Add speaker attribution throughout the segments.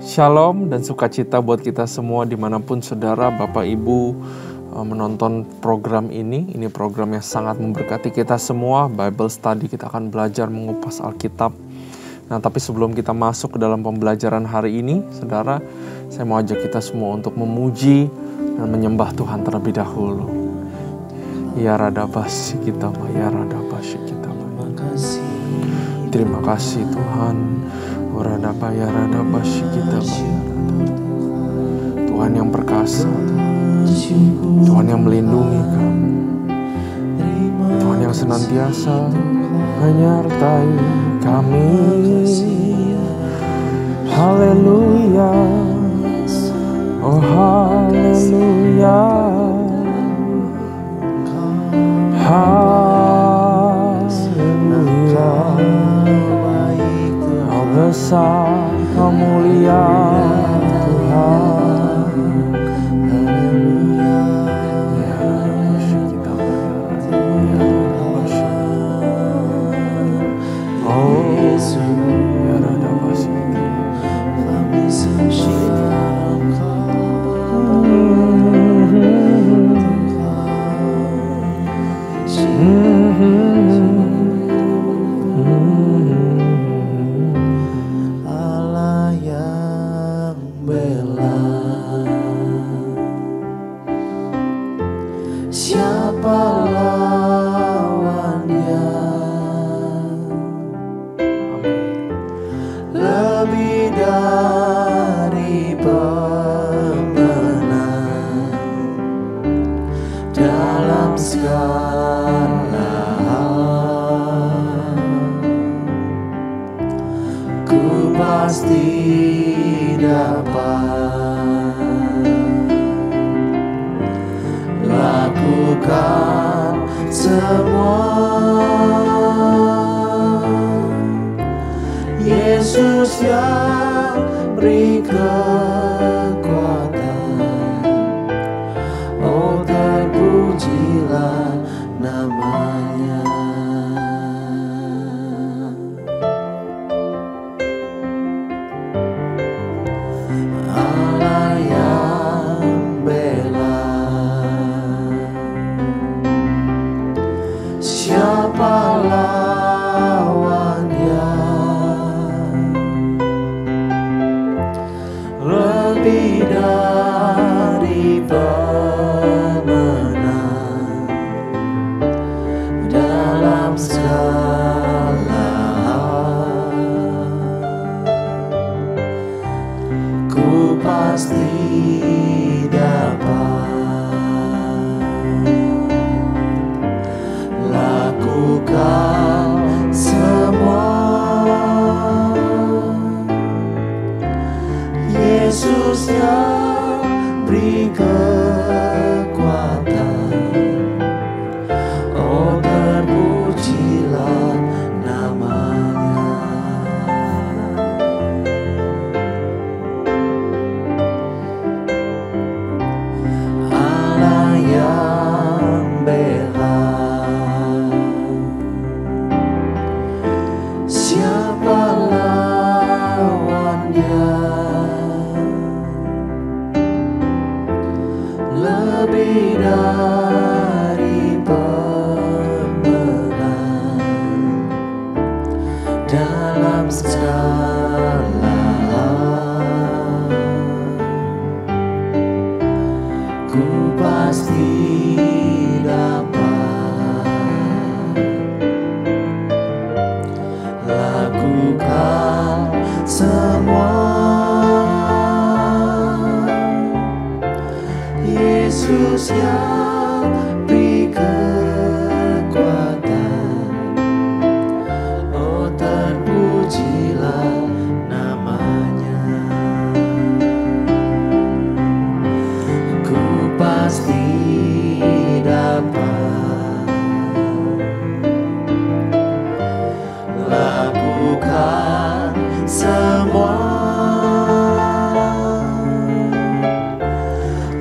Speaker 1: Shalom dan sukacita buat kita semua dimanapun saudara, Bapak, Ibu menonton program ini. Ini program yang sangat memberkati kita semua, Bible Study. Kita akan belajar mengupas Alkitab. Nah, tapi sebelum kita masuk ke dalam pembelajaran hari ini, saudara, saya mau ajak kita semua untuk memuji dan menyembah Tuhan terlebih dahulu. Ya radabasi kita, ya radabasi kita. Terima kasih Tuhan. Tuhan yang perkasa, Tuhan yang melindungi kami, Tuhan yang senantiasa menyertai kami. Haleluya, oh haleluya, haleluya. Besar kau mulia Tuhan. Haleluya. Ya kita oh Yesus, ya radabasi kami sembah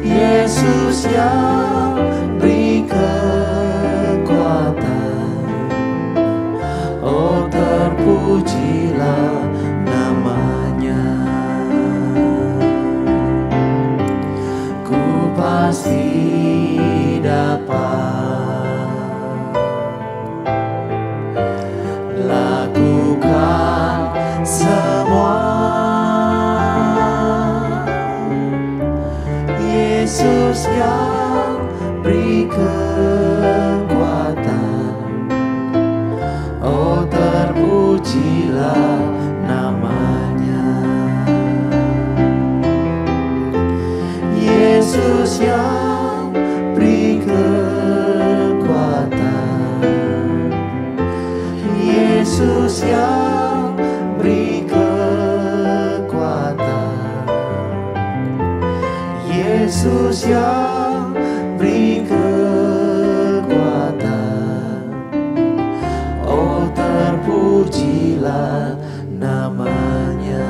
Speaker 2: Yesus yang Yesus yang beri kekuatan, oh terpujilah namanya. Yesus yang beri kekuatan, Yesus yang beri kekuatan, Yesus yang beri kekuatan, oh terpujilah namanya.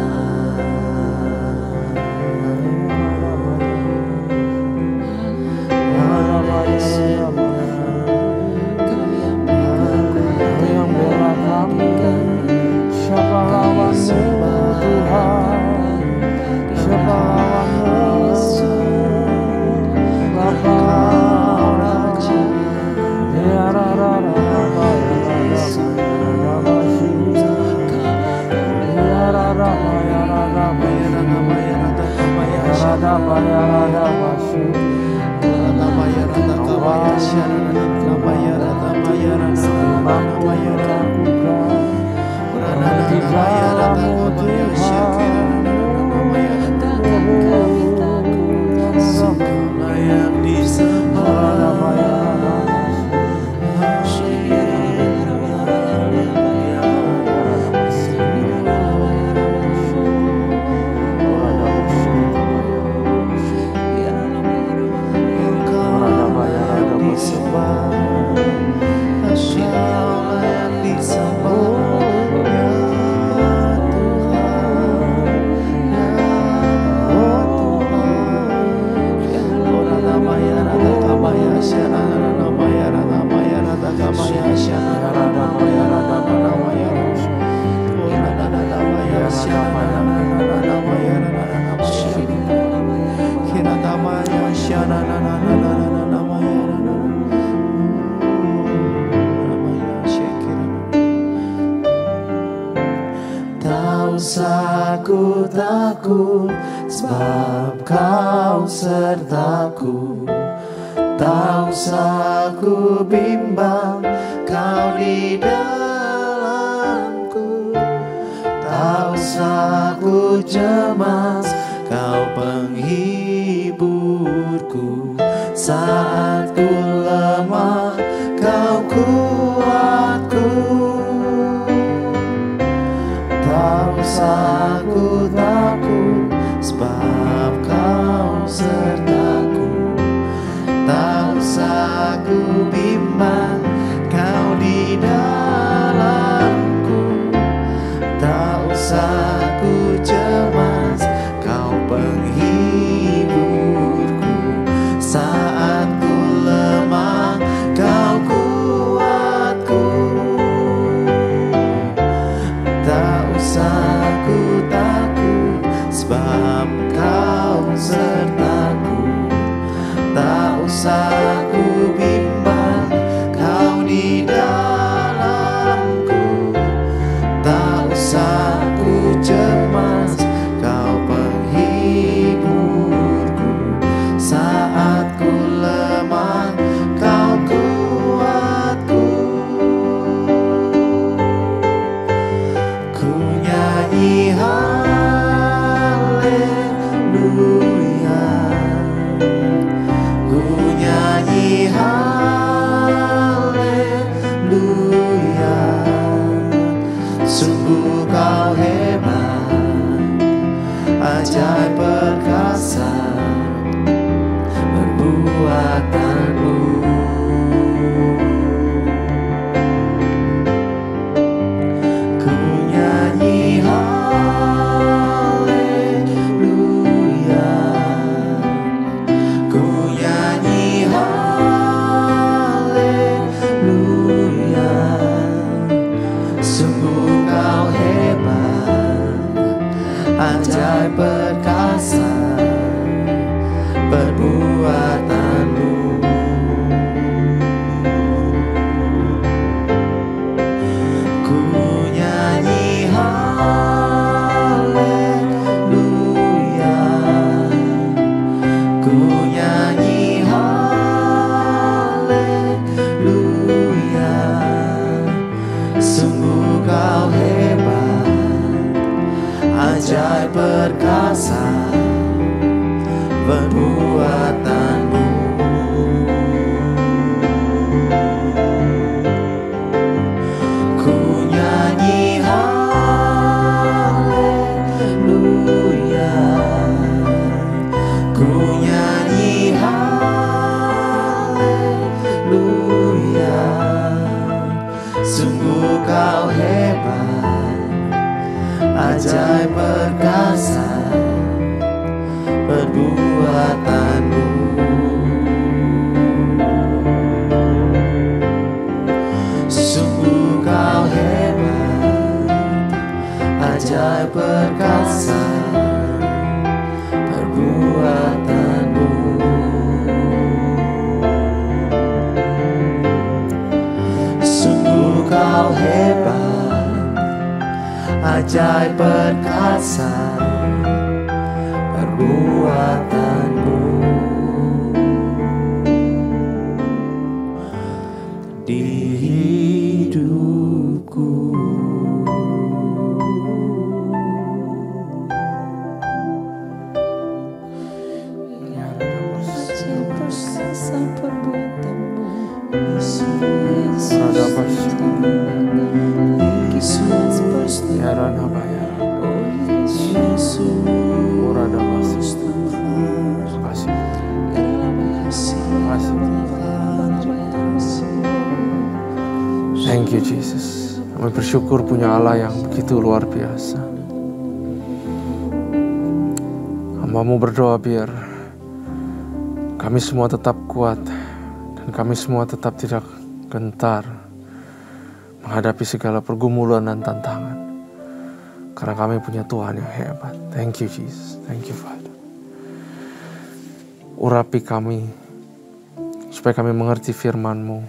Speaker 1: Siapa lawanmu Tuhan? Siapa lawanmu Bapa? Ya rara
Speaker 2: Tak usah ku takut, sebab Kau sertaku. Tak usah ku bimbang, Kau di dalamku. Tak usah ku cemas, Kau penghiburku. Saat ku lemah, Kau kuatku. Tak usah ku takut, sebab Kau sertaku. Tak usah ku bimbang, Kau di dalamku. Tak usah ku cemas, Kau penghiburku. Saat ku lemah, Kau kuatku. Tak usah ku takut, sebab Kau sertaku. Tak usah ku bimbang, Kau di dalamku. Tak usah ku cemas, Kau penghiburku. Saat ku lemah, Kau kuatku. Ku nyanyi haleluya, ku nyanyi haleluya. Sungguh Kau hebat, ajaib perkasa perbuatanmu. Ku nyanyi haleluya, ku nyanyi haleluya. Sungguh Kau hebat, ajaib perkasa perbuatanmu. Ku nyanyi haleluya, ku nyanyi ajaib perkasa perbuatanmu. Ku nyanyi haleluya, ku nyanyi haleluya. Sungguh kau hebat, ajaib perkasa perbuatanmu. Sungguh kau hebat, ajaib perkasa perbuatanmu. Sungguh kau hebat, ajaib perkasa perbuatanmu. Di hidupku
Speaker 3: perkasa perbuatanmu,
Speaker 2: Yesus,
Speaker 1: Ya Rana Baya.
Speaker 2: Yesus,
Speaker 1: Terima kasih. Terima kasih. Thank you Jesus. Kami bersyukur punya Allah yang begitu luar biasa. Hamba-Mu berdoa biar kami semua tetap kuat dan kami semua tetap tidak gentar menghadapi segala pergumulan dan tantangan. Karena kami punya Tuhan yang hebat. Thank you Jesus. Thank you Father. Urapi kami supaya kami mengerti firman-Mu.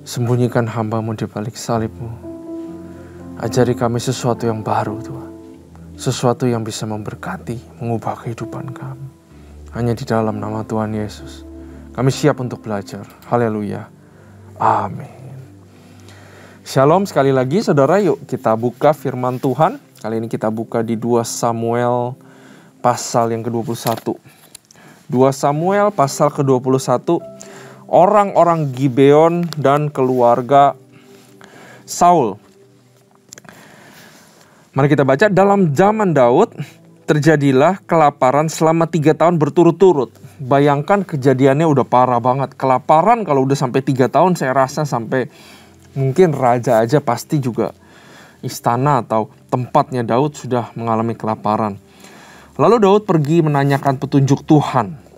Speaker 1: Sembunyikan hamba-Mu di balik salib-Mu. Ajari kami sesuatu yang baru Tuhan. Sesuatu yang bisa memberkati, mengubah kehidupan kami. Hanya di dalam nama Tuhan Yesus. Kami siap untuk belajar. Haleluya. Amin. Shalom sekali lagi saudara, yuk kita buka firman Tuhan. Kali ini kita buka di 2 Samuel pasal yang ke-21. 2 Samuel pasal ke-21. Orang-orang Gibeon dan keluarga Saul. Mari kita baca. Dalam zaman Daud terjadilah kelaparan selama 3 tahun berturut-turut. Bayangkan kejadiannya udah parah banget. Kelaparan kalau udah sampai 3 tahun, saya rasa sampai mungkin raja aja pasti juga istana atau tempatnya Daud sudah mengalami kelaparan. Lalu Daud pergi menanyakan petunjuk Tuhan.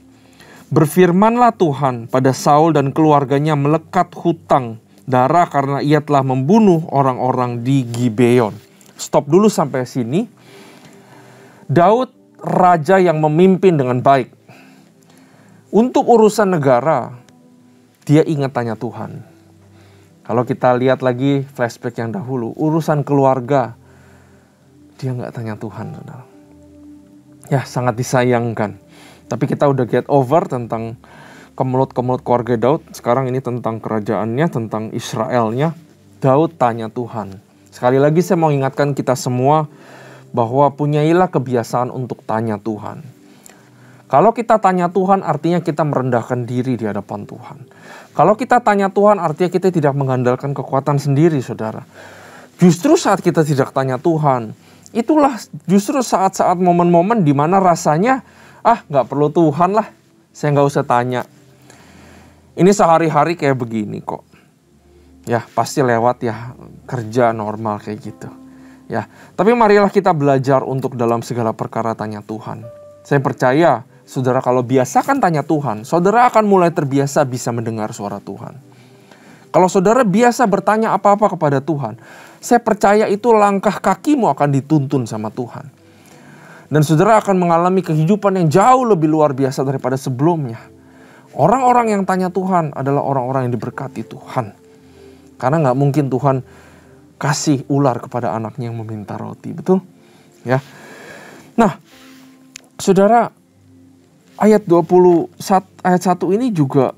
Speaker 1: Berfirmanlah Tuhan pada Saul dan keluarganya melekat hutang darah karena ia telah membunuh orang-orang di Gibeon. Stop dulu sampai sini. Daud raja yang memimpin dengan baik. Untuk urusan negara, dia ingat tanya Tuhan. Kalau kita lihat lagi flashback yang dahulu, urusan keluarga, dia nggak tanya Tuhan. Saudara. Ya, sangat disayangkan. Tapi kita udah get over tentang kemelut-kemelut keluarga Daud. Sekarang ini tentang kerajaannya, tentang Israelnya. Daud tanya Tuhan. Sekali lagi saya mau ingatkan kita semua bahwa punyailah kebiasaan untuk tanya Tuhan. Kalau kita tanya Tuhan artinya kita merendahkan diri di hadapan Tuhan. Kalau kita tanya Tuhan artinya kita tidak mengandalkan kekuatan sendiri, saudara. Justru saat kita tidak tanya Tuhan, itulah justru saat-saat momen-momen di mana rasanya, nggak perlu Tuhan lah, saya nggak usah tanya. Ini sehari-hari kayak begini kok. Ya pasti lewat ya, kerja normal kayak gitu. Ya, tapi marilah kita belajar untuk dalam segala perkara tanya Tuhan. Saya percaya, saudara kalau biasakan tanya Tuhan, saudara akan mulai terbiasa bisa mendengar suara Tuhan. Kalau saudara biasa bertanya apa-apa kepada Tuhan, saya percaya itu langkah kakimu akan dituntun sama Tuhan. Dan saudara akan mengalami kehidupan yang jauh lebih luar biasa daripada sebelumnya. Orang-orang yang tanya Tuhan adalah orang-orang yang diberkati Tuhan. Karena nggak mungkin Tuhan kasih ular kepada anaknya yang meminta roti, betul? Ya. Nah, saudara, ayat 1 ini juga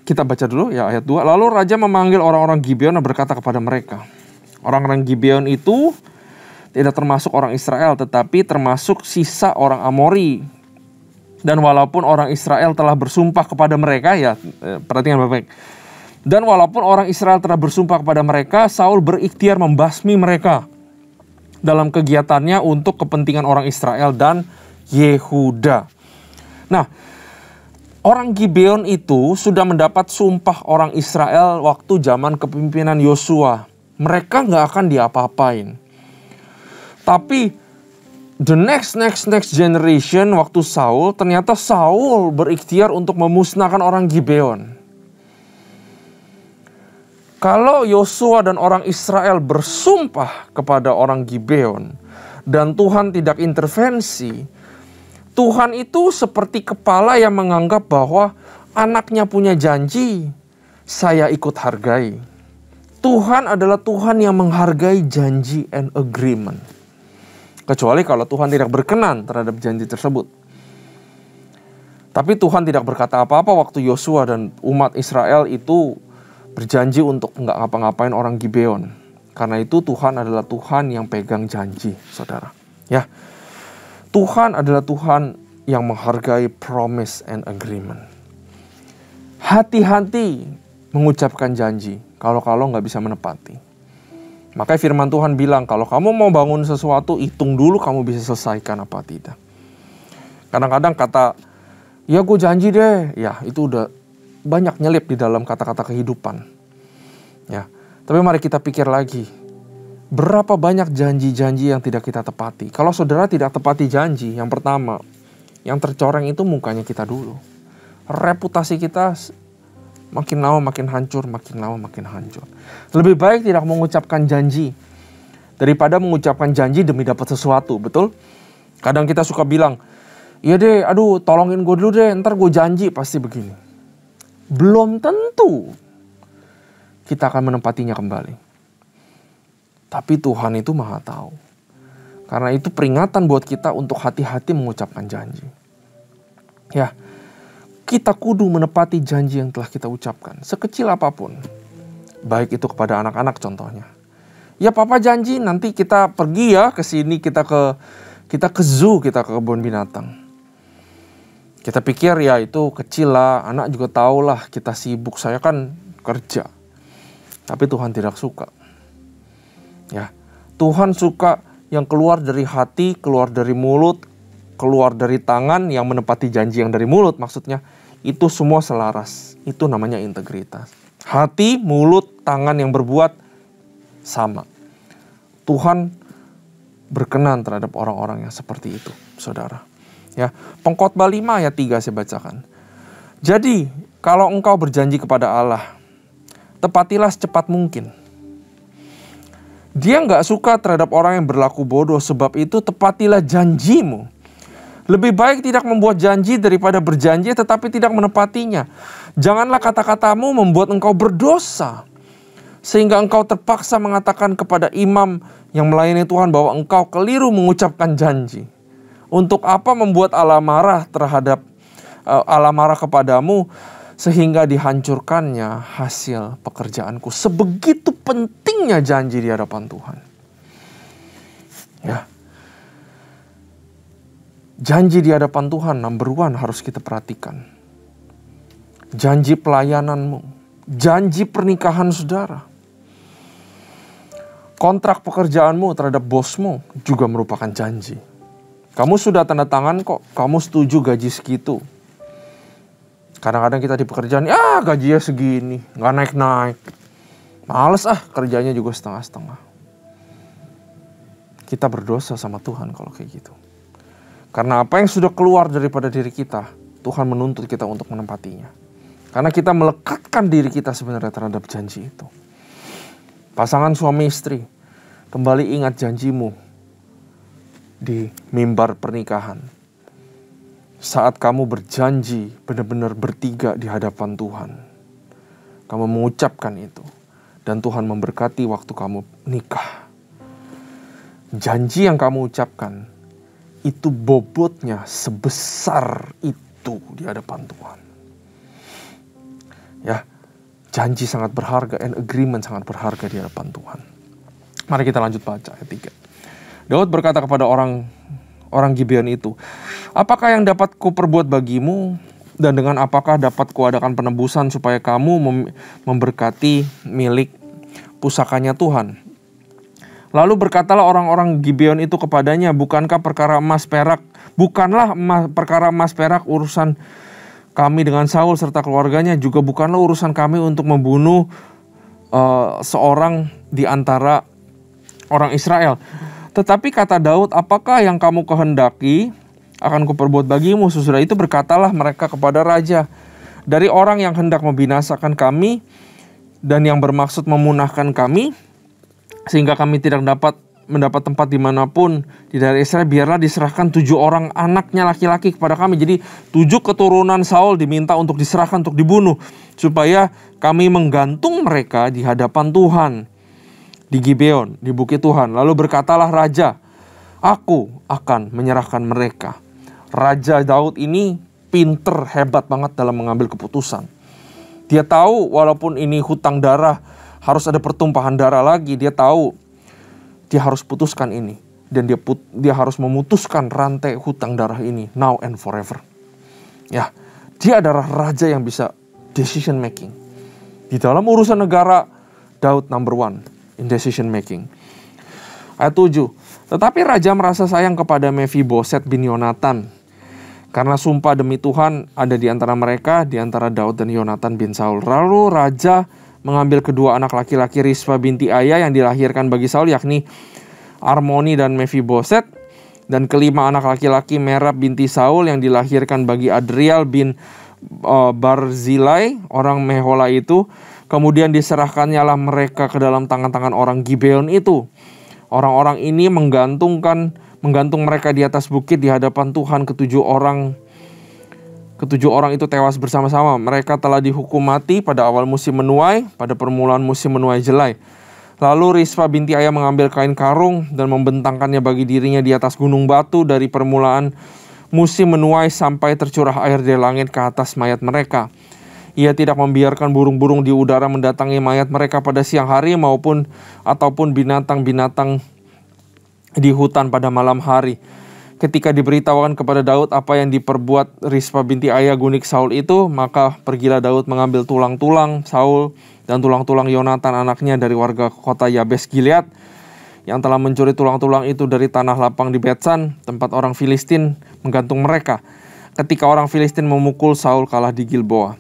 Speaker 1: kita baca dulu ya ayat 2. Lalu raja memanggil orang-orang Gibeon dan berkata kepada mereka. Orang-orang Gibeon itu tidak termasuk orang Israel, tetapi termasuk sisa orang Amori. Dan walaupun orang Israel telah bersumpah kepada mereka, ya perhatikan baik-baik. Dan walaupun orang Israel telah bersumpah kepada mereka, Saul berikhtiar membasmi mereka dalam kegiatannya untuk kepentingan orang Israel dan Yehuda. Nah, orang Gibeon itu sudah mendapat sumpah orang Israel waktu zaman kepemimpinan Yosua. Mereka nggak akan diapa-apain. Tapi the next generation waktu Saul, ternyata Saul berikhtiar untuk memusnahkan orang Gibeon. Kalau Yosua dan orang Israel bersumpah kepada orang Gibeon dan Tuhan tidak intervensi, Tuhan itu seperti kepala yang menganggap bahwa anaknya punya janji, saya ikut hargai. Tuhan adalah Tuhan yang menghargai janji and agreement. Kecuali kalau Tuhan tidak berkenan terhadap janji tersebut. Tapi Tuhan tidak berkata apa-apa waktu Yosua dan umat Israel itu berjanji untuk nggak ngapa-ngapain orang Gibeon. Karena itu Tuhan adalah Tuhan yang pegang janji, saudara. Ya, Tuhan adalah Tuhan yang menghargai promise and agreement. Hati-hati mengucapkan janji kalau nggak bisa menepati. Makanya firman Tuhan bilang, kalau kamu mau bangun sesuatu, hitung dulu kamu bisa selesaikan apa tidak. Kadang-kadang kata, ya gue janji deh. Ya, itu udah banyak nyelip di dalam kata-kata kehidupan. Ya, tapi mari kita pikir lagi. Berapa banyak janji-janji yang tidak kita tepati? Kalau saudara tidak tepati janji, yang pertama, yang tercoreng itu mukanya kita dulu. Reputasi kita makin lama makin hancur, makin lama makin hancur. Lebih baik tidak mengucapkan janji daripada mengucapkan janji demi dapat sesuatu, betul? Kadang kita suka bilang, iya deh, aduh tolongin gue dulu deh, ntar gue janji pasti begini. Belum tentu kita akan menempatinya kembali. Tapi Tuhan itu Maha tahu. Karena itu peringatan buat kita untuk hati-hati mengucapkan janji. Ya, kita kudu menepati janji yang telah kita ucapkan, sekecil apapun. Baik itu kepada anak-anak contohnya. Ya papa janji nanti kita pergi ya ke sini, kita ke zoo, kita ke kebun binatang. Kita pikir ya itu kecil lah, anak juga tahu lah kita sibuk, saya kan kerja. Tapi Tuhan tidak suka. Ya, Tuhan suka yang keluar dari hati, keluar dari mulut, keluar dari tangan, yang menepati janji yang dari mulut maksudnya. Itu semua selaras. Itu namanya integritas. Hati, mulut, tangan yang berbuat sama. Tuhan berkenan terhadap orang-orang yang seperti itu, saudara. Ya, Pengkhotbah 5 ayat 3 saya bacakan. Jadi, kalau engkau berjanji kepada Allah, tepatilah secepat mungkin. Dia nggak suka terhadap orang yang berlaku bodoh, sebab itu tepatilah janjimu. Lebih baik tidak membuat janji daripada berjanji tetapi tidak menepatinya. Janganlah kata-katamu membuat engkau berdosa, sehingga engkau terpaksa mengatakan kepada imam yang melayani Tuhan bahwa engkau keliru mengucapkan janji. Untuk apa membuat Allah marah kepadamu sehingga dihancurkannya hasil pekerjaanku. Sebegitu pentingnya janji di hadapan Tuhan. Ya. Janji di hadapan Tuhan number one harus kita perhatikan. Janji pelayananmu, janji pernikahan saudara, kontrak pekerjaanmu terhadap bosmu juga merupakan janji. Kamu sudah tanda tangan kok, kamu setuju gaji segitu. Kadang-kadang kita di pekerjaan, ya gajinya segini, gak naik-naik. Males kerjanya juga setengah-setengah. Kita berdosa sama Tuhan kalau kayak gitu. Karena apa yang sudah keluar daripada diri kita, Tuhan menuntut kita untuk menempatinya. Karena kita melekatkan diri kita sebenarnya terhadap janji itu. Pasangan suami istri, kembali ingat janjimu di mimbar pernikahan. Saat kamu berjanji benar-benar bertiga di hadapan Tuhan, kamu mengucapkan itu. Dan Tuhan memberkati waktu kamu nikah. Janji yang kamu ucapkan, itu bobotnya sebesar itu di hadapan Tuhan. Ya, janji sangat berharga and agreement sangat berharga di hadapan Tuhan. Mari kita lanjut baca ayat 3. Daud berkata kepada orang Gibeon itu, "Apakah yang dapat kuperbuat bagimu, dan dengan apakah dapat kuadakan penebusan supaya kamu memberkati milik pusakanya Tuhan?" Lalu berkatalah orang-orang Gibeon itu kepadanya, "Bukankah perkara emas perak, perkara emas perak urusan kami dengan Saul serta keluarganya, juga bukanlah urusan kami untuk membunuh seorang di antara orang Israel. Tetapi kata Daud, apakah yang kamu kehendaki akan kuperbuat bagimu." Sesudah itu berkatalah mereka kepada raja, "Dari orang yang hendak membinasakan kami dan yang bermaksud memunahkan kami, sehingga kami tidak dapat mendapat tempat dimanapun di daerah Israel, biarlah diserahkan 7 orang anaknya laki-laki kepada kami." Jadi 7 keturunan Saul diminta untuk diserahkan, untuk dibunuh, supaya kami menggantung mereka di hadapan Tuhan di Gibeon, di bukit Tuhan. Lalu berkatalah raja, "Aku akan menyerahkan mereka." Raja Daud ini pinter, hebat banget dalam mengambil keputusan. Dia tahu walaupun ini hutang darah, harus ada pertumpahan darah lagi, dia tahu dia harus putuskan ini. Dan dia harus memutuskan rantai hutang darah ini now and forever. Ya, dia adalah raja yang bisa decision making. Di dalam urusan negara, Daud number one in decision making. Ayat 7. Tetapi raja merasa sayang kepada Mephiboset bin Yonatan, karena sumpah demi Tuhan ada di antara mereka, di antara Daud dan Yonatan bin Saul. Lalu raja mengambil kedua anak laki-laki Rispa binti Aya yang dilahirkan bagi Saul, yakni Armoni dan Mephiboset, dan kelima anak laki-laki Merab binti Saul yang dilahirkan bagi Adriel bin Barzilai, orang Mehola itu. Kemudian diserahkannya lah mereka ke dalam tangan-tangan orang Gibeon itu. Orang-orang ini menggantung mereka di atas bukit di hadapan Tuhan. Ketujuh orang itu tewas bersama-sama. Mereka telah dihukum mati pada awal musim menuai, pada permulaan musim menuai jelai. Lalu Rispa binti Aya mengambil kain karung dan membentangkannya bagi dirinya di atas gunung batu dari permulaan musim menuai sampai tercurah air dari langit ke atas mayat mereka. Ia tidak membiarkan burung-burung di udara mendatangi mayat mereka pada siang hari ataupun binatang-binatang di hutan pada malam hari. Ketika diberitahukan kepada Daud apa yang diperbuat Rispa binti Aya gunik Saul itu, maka pergilah Daud mengambil tulang-tulang Saul dan tulang-tulang Yonatan anaknya dari warga kota Yabes Gilead yang telah mencuri tulang-tulang itu dari tanah lapang di Betsan, tempat orang Filistin menggantung mereka. Ketika orang Filistin memukul Saul kalah di Gilboa,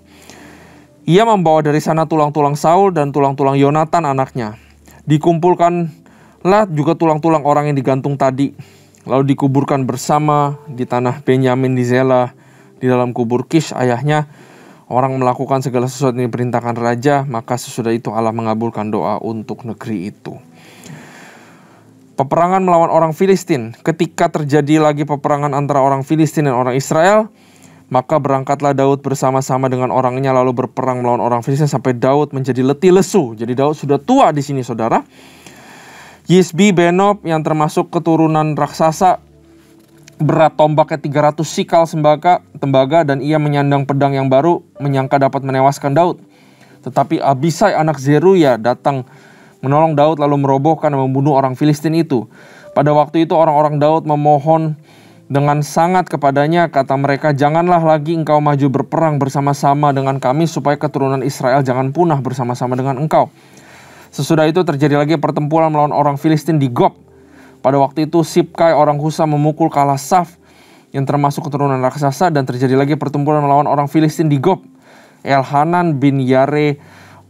Speaker 1: ia membawa dari sana tulang-tulang Saul dan tulang-tulang Yonatan anaknya. Dikumpulkanlah juga tulang-tulang orang yang digantung tadi, lalu dikuburkan bersama di tanah Benyamin di Zela, di dalam kubur Kish ayahnya. Orang melakukan segala sesuatu yang diperintahkan raja, maka sesudah itu Allah mengabulkan doa untuk negeri itu. Peperangan melawan orang Filistin. Ketika terjadi lagi peperangan antara orang Filistin dan orang Israel, maka berangkatlah Daud bersama-sama dengan orangnya lalu berperang melawan orang Filistin sampai Daud menjadi letih lesu. Jadi Daud sudah tua di sini, saudara. Yisbi Benob yang termasuk keturunan raksasa, berat tombaknya 300 sikal tembaga, dan ia menyandang pedang yang baru, menyangka dapat menewaskan Daud. Tetapi Abisai anak Zeruya datang menolong Daud lalu merobohkan dan membunuh orang Filistin itu. Pada waktu itu orang-orang Daud memohon dengan sangat kepadanya, kata mereka, "Janganlah lagi engkau maju berperang bersama-sama dengan kami, supaya keturunan Israel jangan punah bersama-sama dengan engkau." Sesudah itu terjadi lagi pertempuran melawan orang Filistin di Gob. Pada waktu itu Sibkai orang Husa memukul Kalasaf yang termasuk keturunan raksasa, dan terjadi lagi pertempuran melawan orang Filistin di Gob. Elhanan bin Yare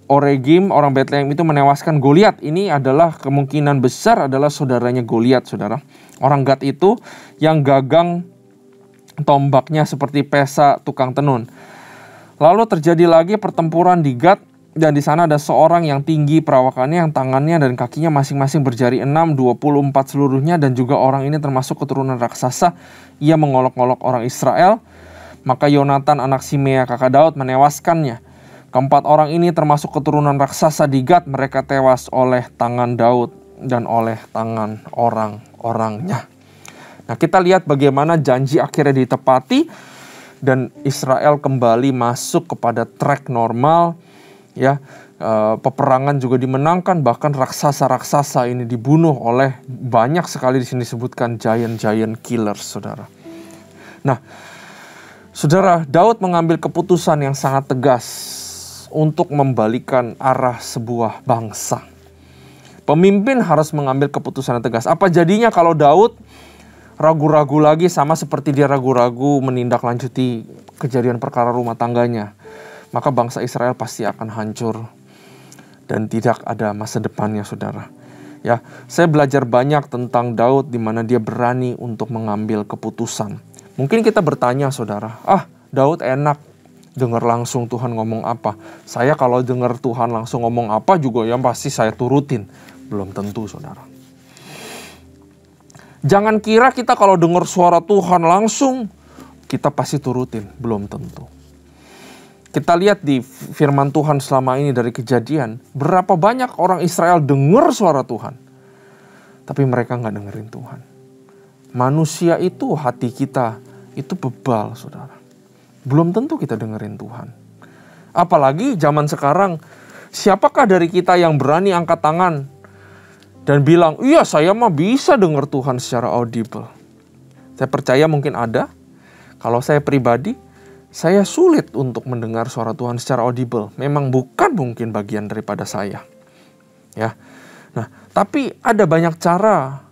Speaker 1: Oregim orang Betlehem itu menewaskan Goliat. Ini adalah kemungkinan besar adalah saudaranya Goliat, saudara. Orang Gad itu yang gagang tombaknya seperti pesa tukang tenun. Lalu terjadi lagi pertempuran di Gad, dan di sana ada seorang yang tinggi perawakannya, yang tangannya dan kakinya masing-masing berjari 6, 24 seluruhnya, dan juga orang ini termasuk keturunan raksasa. Ia mengolok-olok orang Israel. Maka Yonatan anak Simea kakak Daud menewaskannya. Keempat orang ini termasuk keturunan raksasa di Gad, mereka tewas oleh tangan Daud dan oleh tangan orang-orangnya. Nah, kita lihat bagaimana janji akhirnya ditepati dan Israel kembali masuk kepada track normal, ya. Peperangan juga dimenangkan, bahkan raksasa-raksasa ini dibunuh oleh banyak sekali di sini disebutkan giant killers, saudara. Nah, saudara, Daud mengambil keputusan yang sangat tegas untuk membalikan arah sebuah bangsa. Pemimpin harus mengambil keputusan yang tegas. Apa jadinya kalau Daud ragu-ragu lagi, sama seperti dia ragu-ragu menindaklanjuti kejadian perkara rumah tangganya? Maka bangsa Israel pasti akan hancur dan tidak ada masa depannya, saudara. Ya, saya belajar banyak tentang Daud di mana dia berani untuk mengambil keputusan. Mungkin kita bertanya, saudara, Daud enak dengar langsung Tuhan ngomong apa. Saya kalau dengar Tuhan langsung ngomong apa juga ya pasti saya turutin. Belum tentu, saudara. Jangan kira kita kalau dengar suara Tuhan langsung kita pasti turutin. Belum tentu. Kita lihat di firman Tuhan selama ini dari Kejadian, berapa banyak orang Israel dengar suara Tuhan, tapi mereka nggak dengerin Tuhan. Manusia itu, hati kita itu bebal, saudara. Belum tentu kita dengerin Tuhan. Apalagi zaman sekarang, siapakah dari kita yang berani angkat tangan dan bilang, iya saya mah bisa dengar Tuhan secara audible. Saya percaya mungkin ada. Kalau saya pribadi, saya sulit untuk mendengar suara Tuhan secara audible. Memang bukan mungkin bagian daripada saya. Ya. Nah, tapi ada banyak cara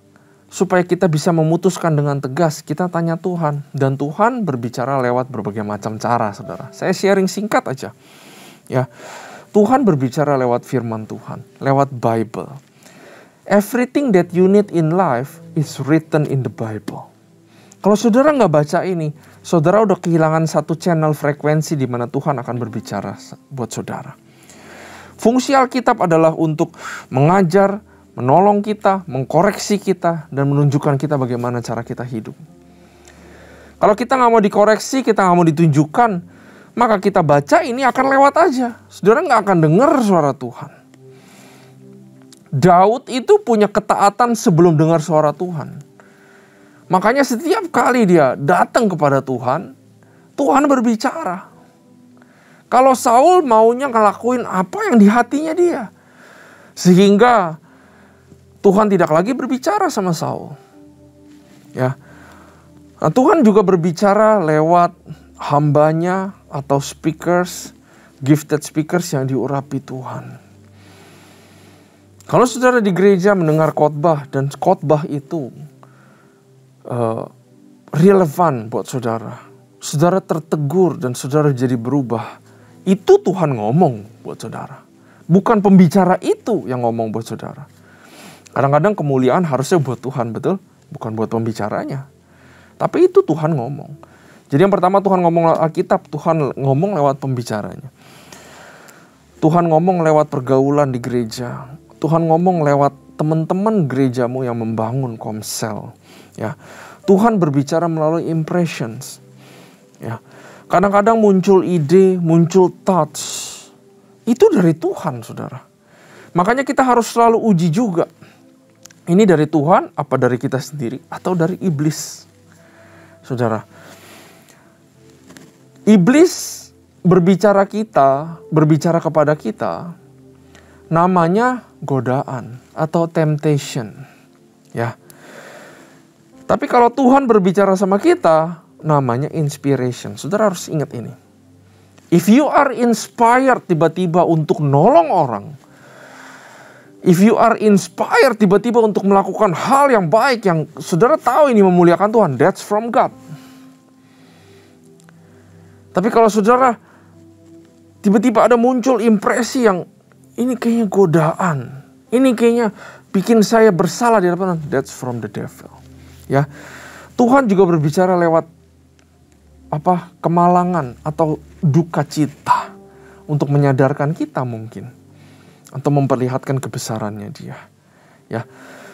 Speaker 1: supaya kita bisa memutuskan dengan tegas. Kita tanya Tuhan, dan Tuhan berbicara lewat berbagai macam cara, saudara. Saya sharing singkat aja. Ya. Tuhan berbicara lewat firman Tuhan, lewat Bible. Everything that you need in life is written in the Bible. Kalau saudara nggak baca ini, saudara udah kehilangan satu channel frekuensi di mana Tuhan akan berbicara buat saudara. Fungsi Alkitab adalah untuk mengajar, menolong kita, mengkoreksi kita, dan menunjukkan kita bagaimana cara kita hidup. Kalau kita nggak mau dikoreksi, kita nggak mau ditunjukkan, maka kita baca ini akan lewat aja. Saudara nggak akan dengar suara Tuhan. Daud itu punya ketaatan sebelum dengar suara Tuhan. Makanya setiap kali dia datang kepada Tuhan, Tuhan berbicara. Kalau Saul maunya ngelakuin apa yang di hatinya dia. Sehingga Tuhan tidak lagi berbicara sama Saul. Ya. Nah, Tuhan juga berbicara lewat hambanya atau speakers, gifted speakers yang diurapi Tuhan. Kalau saudara di gereja mendengar khotbah dan khotbah itu relevan buat saudara, saudara tertegur dan saudara jadi berubah, itu Tuhan ngomong buat saudara. Bukan pembicara itu yang ngomong buat saudara. Kadang-kadang kemuliaan harusnya buat Tuhan, betul? Bukan buat pembicaranya. Tapi itu Tuhan ngomong. Jadi yang pertama Tuhan ngomong lewat Alkitab, Tuhan ngomong lewat pembicaranya. Tuhan ngomong lewat pergaulan di gereja. Tuhan ngomong lewat teman-teman gerejamu yang membangun komsel. Ya, Tuhan berbicara melalui impressions. Ya, kadang-kadang muncul ide, muncul thoughts. Itu dari Tuhan, saudara. Makanya kita harus selalu uji juga. Ini dari Tuhan, apa dari kita sendiri, atau dari iblis, saudara. Iblis berbicara kepada kita, namanya godaan atau temptation. Ya. Tapi kalau Tuhan berbicara sama kita, namanya inspiration. Saudara harus ingat ini. If you are inspired tiba-tiba untuk nolong orang, if you are inspired tiba-tiba untuk melakukan hal yang baik yang saudara tahu ini memuliakan Tuhan, that's from God. Tapi kalau saudara tiba-tiba ada muncul impresi yang ini kayaknya godaan, ini kayaknya bikin saya bersalah di hadapan Tuhan, that's from the devil. Ya, Tuhan juga berbicara lewat kemalangan atau duka cita untuk menyadarkan kita mungkin, atau memperlihatkan kebesarannya Dia. Ya,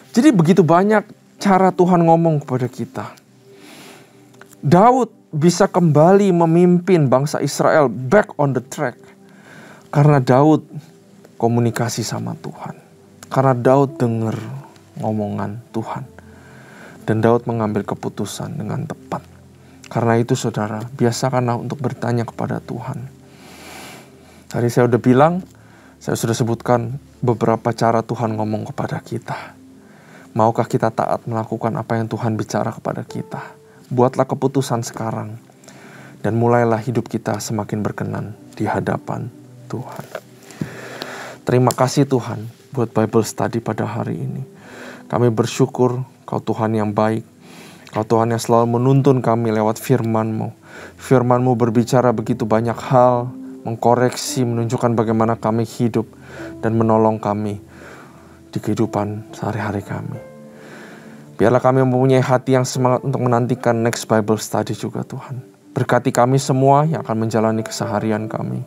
Speaker 1: jadi begitu banyak cara Tuhan ngomong kepada kita. Daud bisa kembali memimpin bangsa Israel back on the track karena Daud komunikasi sama Tuhan, karena Daud dengar ngomongan Tuhan. Dan Daud mengambil keputusan dengan tepat. Karena itu saudara, biasakanlah untuk bertanya kepada Tuhan. Tadi saya udah bilang, Saya sudah sebutkan beberapa cara Tuhan ngomong kepada kita. Maukah kita taat melakukan apa yang Tuhan bicara kepada kita? Buatlah keputusan sekarang. Dan mulailah hidup kita semakin berkenan di hadapan Tuhan. Terima kasih Tuhan buat Bible Study pada hari ini. Kami bersyukur Kau Tuhan yang baik. Kau Tuhan yang selalu menuntun kami lewat firman-Mu. Firman-Mu berbicara begitu banyak hal, mengkoreksi, menunjukkan bagaimana kami hidup, dan menolong kami di kehidupan sehari-hari kami. Biarlah kami mempunyai hati yang semangat untuk menantikan next Bible Study juga Tuhan. Berkati kami semua yang akan menjalani keseharian kami.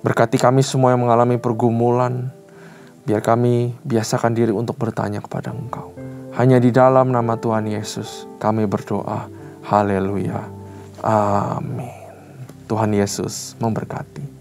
Speaker 1: Berkati kami semua yang mengalami pergumulan. Biar kami biasakan diri untuk bertanya kepada Engkau. Hanya di dalam nama Tuhan Yesus kami berdoa. Haleluya. Amin. Tuhan Yesus memberkati.